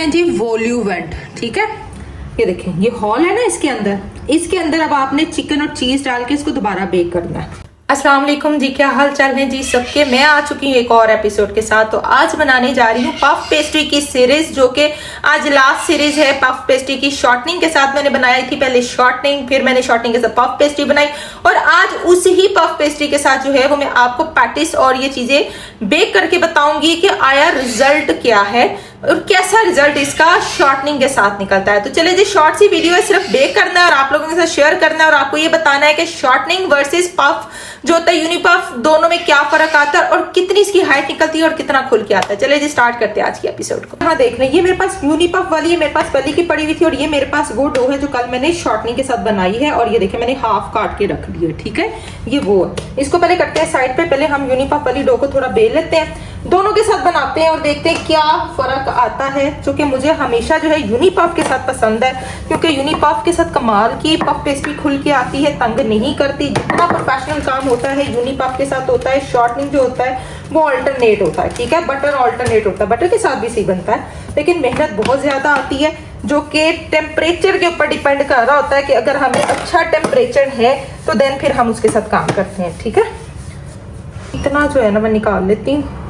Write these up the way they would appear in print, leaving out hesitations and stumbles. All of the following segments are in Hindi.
जी वॉल्यूवेंट, ठीक है। ये देखें, ये हॉल है ना, इसके अंदर अब आपने चिकन और चीज डाल के इसको दोबारा बेक करना है। अस्सलाम वालेकुम जी, क्या हाल चाल है जी सबके। मैं आ चुकी हूँ एक और एपिसोड के साथ। तो आज बनाने जा रही हूँ पफ पेस्ट्री की सीरीज, जो कि आज लास्ट सीरीज है पफ पेस्ट्री की। शॉर्टनिंग के साथ मैंने बनाई थी पहले शॉर्टनिंग, फिर मैंने शॉर्टनिंग के साथ पफ पेस्ट्री बनाई, और आज उसी ही पफ पेस्ट्री के साथ जो है वो मैं आपको पैटिस और ये चीजें बेक करके बताऊंगी कि आया रिजल्ट क्या है और कैसा रिजल्ट इसका शॉर्टनिंग के साथ निकलता है। तो चले जी, शॉर्ट सी वीडियो है, सिर्फ बेक करना है और आप लोगों के साथ शेयर करना है और आपको ये बताना है कि शॉर्टनिंग वर्सेस पफ जो होता है यूनिपफ, दोनों में क्या फर्क आता है और कितनी इसकी हाइट निकलती है और कितना खुल के आता है। चले जी स्टार्ट करते हैं आज की एपिसोड को। हाँ देख रहे हैं, ये मेरे पास यूनिपफ वाली है, मेरे पास पहले की पड़ी हुई थी, और ये मेरे पास वो डो है जो कल मैंने शॉर्टनिंग के साथ बनाई है। और ये देखिए मैंने हाफ काट के रख दी है, ठीक है। ये वो है, इसको पहले करते हैं साइड पे। पहले हम यूनिपफ वाली डो को थोड़ा बेल लेते हैं, दोनों के साथ बनाते हैं और देखते हैं क्या फर्क आता है। क्योंकि मुझे हमेशा जो है यूनिपफ के साथ पसंद है, क्योंकि यूनिपफ के साथ कमाल की पफ पेस्ट्री खुल के आती है, तंग नहीं करती। जितना प्रोफेशनल काम होता है यूनिपफ के साथ होता है। शॉर्टनिंग जो होता है वो अल्टरनेट होता है, ठीक है। बटर अल्टरनेट होता है, बटर के साथ भी सही बनता है, लेकिन मेहनत बहुत ज्यादा आती है, जो कि टेम्परेचर के ऊपर डिपेंड कर रहा होता है कि अगर हमें अच्छा टेम्परेचर है तो देन फिर हम उसके साथ काम करते हैं, ठीक है। इतना जो है ना मैं निकाल लेती हूँ।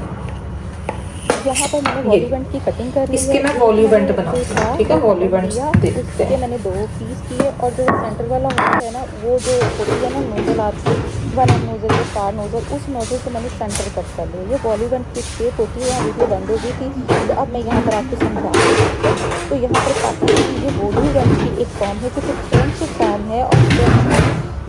यहाँ पर मैंने वॉल्यूवेंट की कटिंग कर ली है। इसके मैं वॉल्यूवेंट बनाती हूँ, ठीक है। वॉल्यूवेंट देखते हैं। मैंने 2 पीस किए और जो सेंटर वाला होता है ना, वो जो होती है ना नोजल आपकी वन नोजल या स्टार नोजल, उस नोजल से मैंने सेंटर कट कर लिया। ये वॉल्यूवेंट की शेप होती है, यहाँ वीडियो बंद हो गई थी, तो अब मैं यहाँ पर आपको समझा दूँ। तो यहाँ पर काफ़ी ये वॉल्यूवेंट की एक फॉर्म है, कुछ फ्रेंच फॉर्म है, और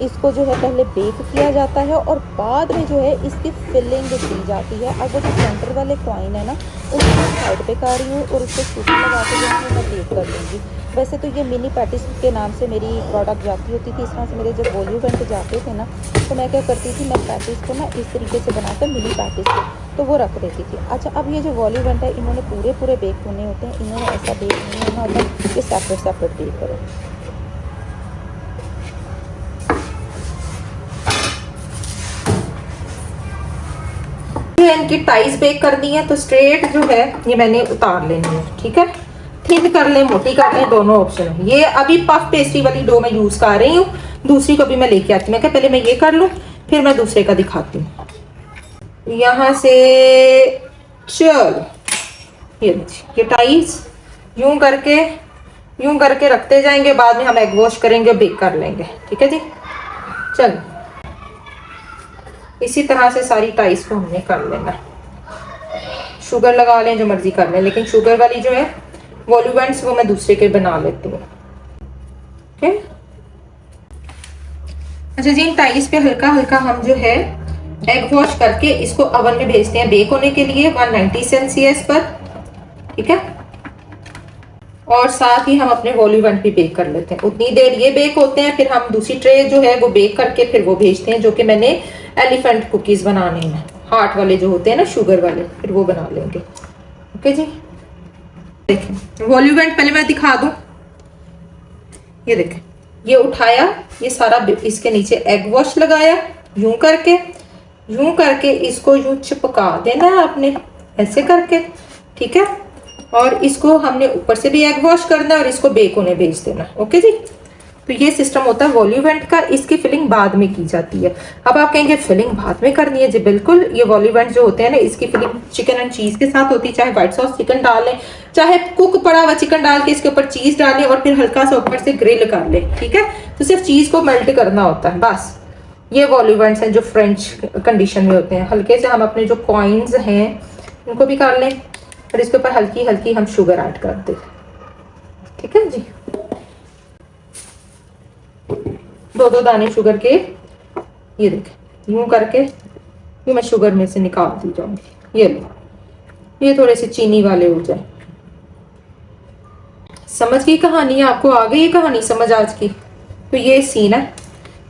इसको जो है पहले बेक किया जाता है और बाद में जो है इसकी फिलिंग दी जाती है। अब वो जो सेंटर वाले कॉइन है ना, उसको साइड पे कर रही हूँ और उसको सूखी लगा के जो है मैं बेक कर लूँगी। वैसे तो ये मिनी पैटिस के नाम से मेरी प्रोडक्ट जाती होती थी। इस तरह से मेरे जब वॉल्यूवेंट जाते थे ना, तो मैं क्या करती थी, मैं पैटिस को ना इस तरीके से बनाकर मिनी पैटिस को तो वो रख देती थी। अच्छा, अब ये जो वॉल्यूवेंट है, इन्होंने पूरे बेक होने होते हैं, इन्होंने ऐसा बेक नहीं होना होता कि सेपरेट बेक करो। इनकी टाइज बेक करनी है, तो स्ट्रेट जो है ये मैंने उतार लेनी है, ठीक है। थिन कर ले, मोटी कर ले, दोनों ऑप्शन है। ये अभी पफ पेस्ट्री वाली डो मैं यूज कर रही हूँ, दूसरी को भी मैं लेके आती हूँ। मैं क्या पहले मैं ये कर लूँ, फिर मैं दूसरे का दिखाती हूँ। यहाँ से चल ये टाइज यूं करके रखते जाएंगे, बाद में हम एग वॉश करेंगे, बेक कर लेंगे, ठीक है जी। चल इसी तरह से सारी टाइस को हमने कर लेना। शुगर लगा लें, जो मर्जी कर लें, लेकिन शुगर वाली जो है वॉल्यूवेंट्स वो मैं दूसरे के बना लेती हूँ, ओके। अच्छा जी, इन टाइस पे हल्का हल्का हम जो है एग वॉश करके इसको ओवन में भेजते हैं बेक होने के लिए 190 सेल्सियस पर, ठीक है। और साथ ही हम अपने वॉल्यूवेंट भी बेक कर लेते हैं। उतनी देर ये बेक होते हैं, फिर हम दूसरी ट्रे जो है वो बेक करके फिर वो भेजते हैं, जो कि मैंने एलिफेंट कुकीज बनाने हैं, हार्ट वाले जो होते हैं ना, शुगर वाले, फिर वो बना लेंगे, ओके जी। देखें वॉल्यूवेंट पहले मैं दिखा दूं। ये देखें, ये उठाया, ये सारा इसके नीचे एग वॉश लगाया, यूं करके इसको यूं चिपका देना है आपने, ऐसे करके, ठीक है। और इसको हमने ऊपर से भी एग वॉश करना है और इसको बेक होने भेज देना, ओके जी। तो ये सिस्टम होता है वॉल्यूवेंट का। इसकी फिलिंग बाद में की जाती है। अब आप कहेंगे फिलिंग बाद में करनी है जी, बिल्कुल। ये वॉल्यूवेंट जो होते हैं ना, इसकी फिलिंग चिकन एंड चीज के साथ होती है। चाहे व्हाइट सॉस चिकन डाल लें, चाहे कुक पड़ा हुआ चिकन डाल के इसके ऊपर चीज डालें और फिर हल्का सा ऊपर से ग्रिल कर ले, ठीक है। तो सिर्फ चीज को मेल्ट करना होता है, बस। ये वॉल्यूवेंट्स हैं जो फ्रेंच कंडीशन में होते हैं। हल्के से हम अपने जो कॉइन्स हैं उनको भी कर लें और इसके ऊपर हल्की हल्की हम शुगर ऐड कर दें, ठीक है जी। 2 दाने शुगर के, ये देखें, यूं करके यूं मैं शुगर में से निकाल दी जाऊंगी। ये लो, ये थोड़े से चीनी वाले हो जाए। समझ गई कहानी? आपको आ गई ये कहानी समझ आज की? तो ये सीन है,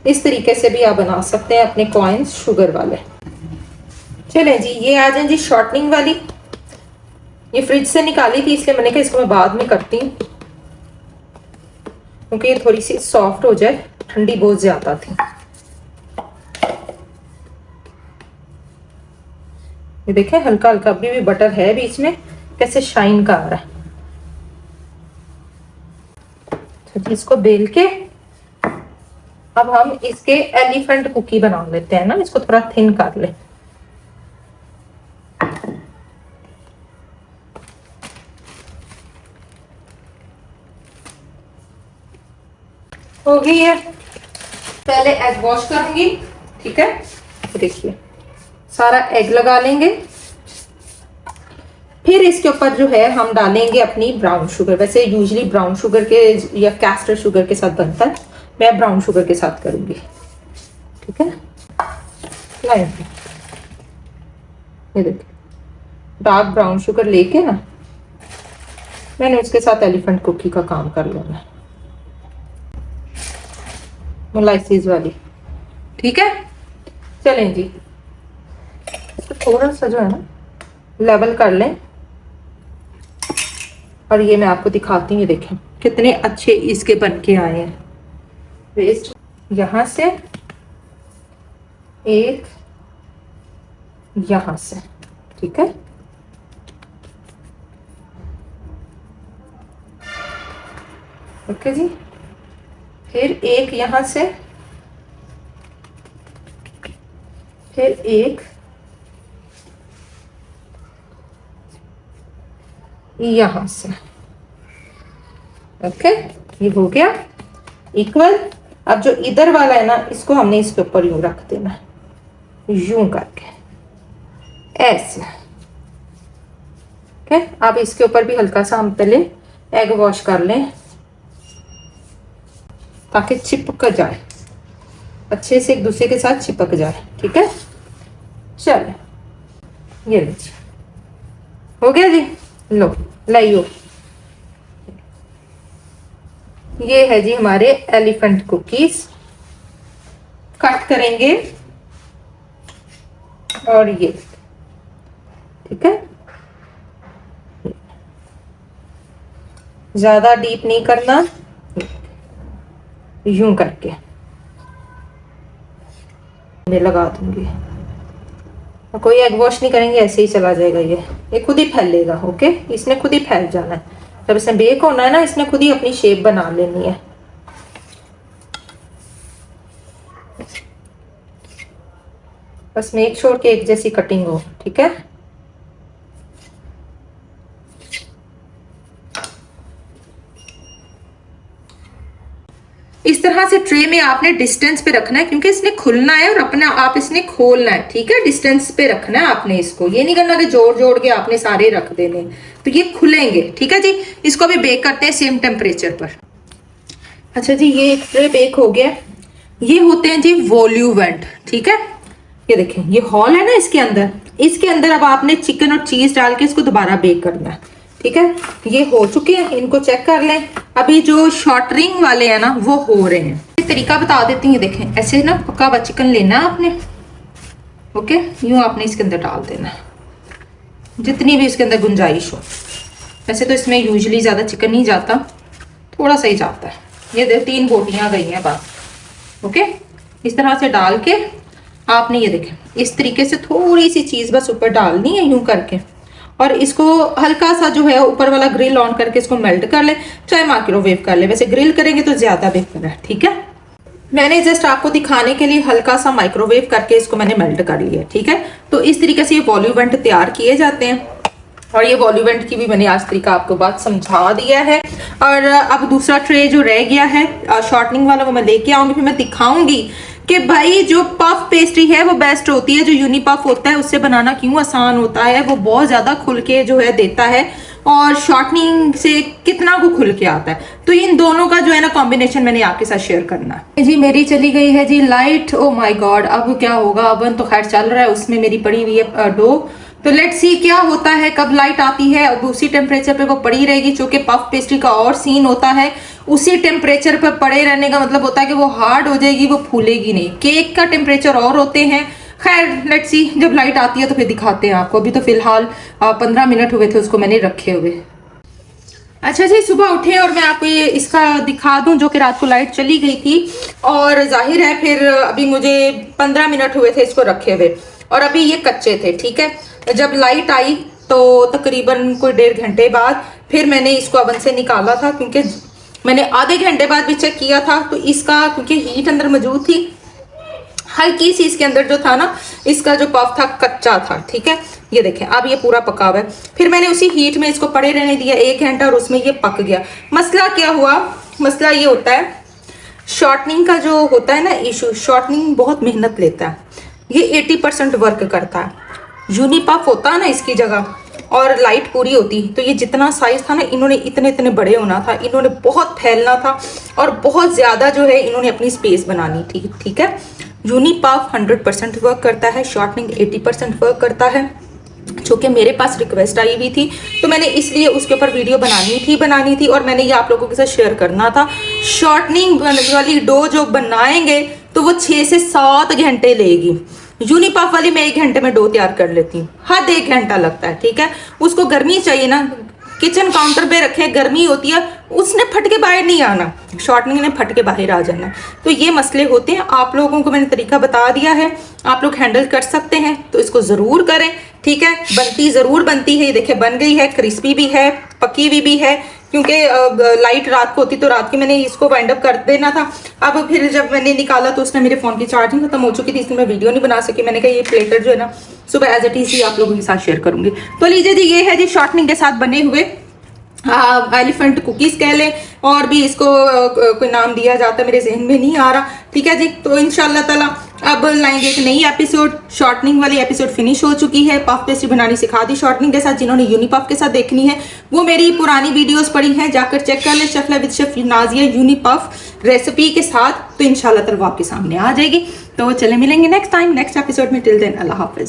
इस तरीके से भी आप बना सकते हैं अपने कॉइन्स शुगर वाले। चले जी, ये आ जाए जी शॉर्टनिंग वाली। ये फ्रिज से निकाली थी, इसलिए मैंने कहा इसको मैं बाद में करती हूँ, क्योंकि ये थोड़ी सी सॉफ्ट हो जाए, ठंडी बहुत ज्यादा थी। ये देखें हल्का हल्का अभी भी बटर है बीच में, कैसे शाइन का आ रहा है। तो इसको बेल के अब हम इसके एलिफेंट कुकी बना लेते हैं ना, इसको थोड़ा थिन कर ले। हो गई है। पहले एग वॉश करूंगी, ठीक है। देखिए सारा एग लगा लेंगे, फिर इसके ऊपर जो है हम डालेंगे अपनी ब्राउन शुगर। वैसे यूजली ब्राउन शुगर के या कैस्टर शुगर के साथ बनता है, मैं ब्राउन शुगर के साथ करूंगी, ठीक है। ये देखिए डार्क ब्राउन शुगर लेके ना मैंने उसके साथ एलिफेंट कुकी का काम कर लेना, मोलाइसिस वाली, ठीक है। चलें जी, इसको थोड़ा सा जो है ना लेवल कर लें, और ये मैं आपको दिखाती हूँ। ये देखें कितने अच्छे इसके बन के आए हैं। वेस्ट यहाँ से एक, यहाँ से, ठीक है। ओके जी, फिर एक यहाँ से, फिर एक यहां से। ओके, ये हो गया इक्वल। अब जो इधर वाला है ना, इसको हमने इसके ऊपर यूं रख देना, यूं करके ऐसे। ओके, अब इसके ऊपर भी हल्का सा हम पहले एग वॉश कर लें ताकि चिपक जाए, अच्छे से एक दूसरे के साथ चिपक जाए, ठीक है। चलो ये लीजिए, हो गया जी। लो लाइयो, ये है जी हमारे एलिफेंट कुकीज। कट करेंगे और ये, ठीक है। ज्यादा डीप नहीं करना, यूं करके मैं लगा दूंगी। कोई एग वॉश नहीं करेंगे, ऐसे ही चला जाएगा, ये खुद ही फैलेगा। ओके, इसने खुद ही फैल जाना है। जब इसने बेक होना है ना, इसने खुद ही अपनी शेप बना लेनी है। बस मेक श्योर कि एक जैसी कटिंग हो, ठीक है। इस तरह से ट्रे में आपने डिस्टेंस पे रखना है, क्योंकि इसने खुलना है और अपने आप इसने खोलना है, ठीक है। डिस्टेंस पे रखना है आपने इसको, ये नहीं करना कि जोड़ जोड़ के आपने सारे रख देने, तो ये खुलेंगे, ठीक है जी। इसको भी बेक करते हैं सेम टेम्परेचर पर। अच्छा जी, ये एक ट्रे बेक हो गया। ये होते हैं जी वॉल्यूवेंट, ठीक है। ये देखें, ये हॉल है ना, इसके अंदर अब आपने चिकन और चीज डाल के इसको दोबारा बेक करना है, ठीक है। ये हो चुके हैं, इनको चेक कर लें। अभी जो शॉर्ट रिंग वाले हैं ना, वो हो रहे हैं। तरीका बता देती हूँ, देखें ऐसे ना पका हुआ चिकन लेना है आपने, ओके। यूं आपने इसके अंदर डाल देना जितनी भी इसके अंदर गुंजाइश हो। वैसे तो इसमें यूजुअली ज्यादा चिकन नहीं जाता, थोड़ा सा ही जाता है। ये 3 बोटियां गई हैं बस, ओके। इस तरह से डाल के आपने ये देखें इस तरीके से थोड़ी सी चीज बस ऊपर डालनी है, यूं करके, और इसको हल्का सा जो है ऊपर वाला ग्रिल ऑन करके इसको मेल्ट कर ले, चाहे माइक्रोवेव कर ले। वैसे ग्रिल करेंगे तो ज्यादा बेहतर है, ठीक है। मैंने जस्ट आपको दिखाने के लिए हल्का सा माइक्रोवेव करके इसको मैंने मेल्ट कर लिया, ठीक है। तो इस तरीके से ये वॉल्यूवेंट तैयार किए जाते हैं, और ये वॉल्यूवेंट की भी मैंने आज तरीका आपको बात समझा दिया है। और अब दूसरा ट्रे जो रह गया है शॉर्टनिंग वाला, वो मैं लेके आऊंगी, फिर मैं दिखाऊंगी कि भाई जो पफ पेस्ट्री है वो बेस्ट होती है। जो यूनी पफ होता है उससे बनाना क्यों आसान होता है, वो बहुत ज्यादा खुल के जो है देता है, और शॉर्टनिंग से कितना को खुल के आता है। तो इन दोनों का जो है ना कॉम्बिनेशन मैंने आपके साथ शेयर करना है जी। मेरी चली गई है जी लाइट, ओ माय गॉड। अब क्या होगा, अवन तो खैर चल रहा है, उसमें मेरी पड़ी हुई है डो। तो लेट्स सी क्या होता है, कब लाइट आती है। अब उसी टेम्परेचर पे वो पड़ी रहेगी, जो कि पफ पेस्ट्री का और सीन होता है। उसी टेम्परेचर पर पड़े रहने का मतलब होता है कि वो हार्ड हो जाएगी, वो फूलेगी नहीं। केक का टेम्परेचर और होते हैं। खैर लेट्स सी, जब लाइट आती है तो फिर दिखाते हैं आपको। अभी तो फिलहाल 15 मिनट हुए थे उसको मैंने रखे हुए। अच्छा जी, सुबह उठे और मैं आपको ये इसका दिखा दूं, जो कि रात को लाइट चली गई थी, और जाहिर है फिर अभी मुझे 15 मिनट हुए थे इसको रखे हुए, और अभी ये कच्चे थे, ठीक है। जब लाइट आई तो तकरीबन कोई 1.5 घंटे बाद फिर मैंने इसको अवन से निकाला था, क्योंकि मैंने आधे घंटे बाद भी चेक किया था तो इसका, क्योंकि हीट अंदर मौजूद थी, हल्की सी इसके अंदर जो था ना, इसका जो पफ था कच्चा था। ठीक है, ये देखें अब ये पूरा पका हुआ है। फिर मैंने उसी हीट में इसको पड़े रहने दिया 1 घंटा और उसमें ये पक गया। मसला क्या हुआ, मसला ये होता है शॉर्टनिंग का जो होता है ना इशू, शॉर्टनिंग बहुत मेहनत लेता है, ये 80% वर्क करता है। यूनी पफ होता है ना इसकी जगह और लाइट पूरी होती, तो ये जितना साइज था ना, इन्होंने इतने इतने बड़े होना था, इन्होंने बहुत फैलना था और बहुत ज़्यादा जो है इन्होंने अपनी स्पेस बनानी थी। ठीक है, यूनी पफ 100% वर्क करता है, शॉर्टनिंग 80% वर्क करता है, जो कि मेरे पास रिक्वेस्ट आई हुई थी तो मैंने इसलिए उसके ऊपर वीडियो बनानी थी और मैंने ये आप लोगों के साथ शेयर करना था। शॉर्टनिंग वाली डो जो बनाएंगे तो वो 6 से 7 घंटे लेगी। यूनिपफ वाली मैं 1 घंटे में डो तैयार कर लेती हूँ, हद 1 घंटा लगता है। ठीक है, उसको गर्मी चाहिए ना, किचन काउंटर पे रखे, गर्मी होती है, उसने फट के बाहर नहीं आना, शॉर्टनिंग ने फट के बाहर आ जाना। तो ये मसले होते हैं, आप लोगों को मैंने तरीका बता दिया है, आप लोग हैंडल कर सकते हैं तो इसको ज़रूर करें। ठीक है, बनती ज़रूर बनती है, ये देखिए बन गई है, क्रिस्पी भी है, पकी हुई भी है, क्योंकि लाइट रात को होती तो रात की मैंने इसको वाइंड अप कर देना था। अब फिर जब मैंने निकाला तो उसने मेरे फ़ोन की चार्जिंग खत्म हो चुकी थी, इसलिए मैं वीडियो नहीं बना सकी। मैंने कहा ये प्लेटर जो है ना सुबह एज इट इज़ ही आप लोगों के साथ शेयर करूंगी। तो लीजिए जी, ये है जी शॉर्टनिंग के साथ बने हुए एलिफेंट कुकीज़ कह लें, और भी इसको कोई नाम दिया जाता है, मेरे जहन में नहीं आ रहा। ठीक है जी, तो इंशाल्लाह ताला अब लाएंगे एक नई एपिसोड। शॉर्टनिंग वाली एपिसोड फिनिश हो चुकी है, पफ पेस्ट्री बनानी सिखा दी शॉर्टनिंग के साथ। जिन्होंने यूनिपफ के साथ देखनी है वो मेरी पुरानी वीडियोस पड़ी हैं, जाकर चेक कर ले, शेफ विद शेफ नाजिया यूनिपफ रेसिपी के साथ, तो इंशाल्लाह ताला वो आपके सामने आ जाएगी। तो चले मिलेंगे नेक्स्ट टाइम नेक्स्ट एपिसोड में। टिल देन अल्लाह हाफिज।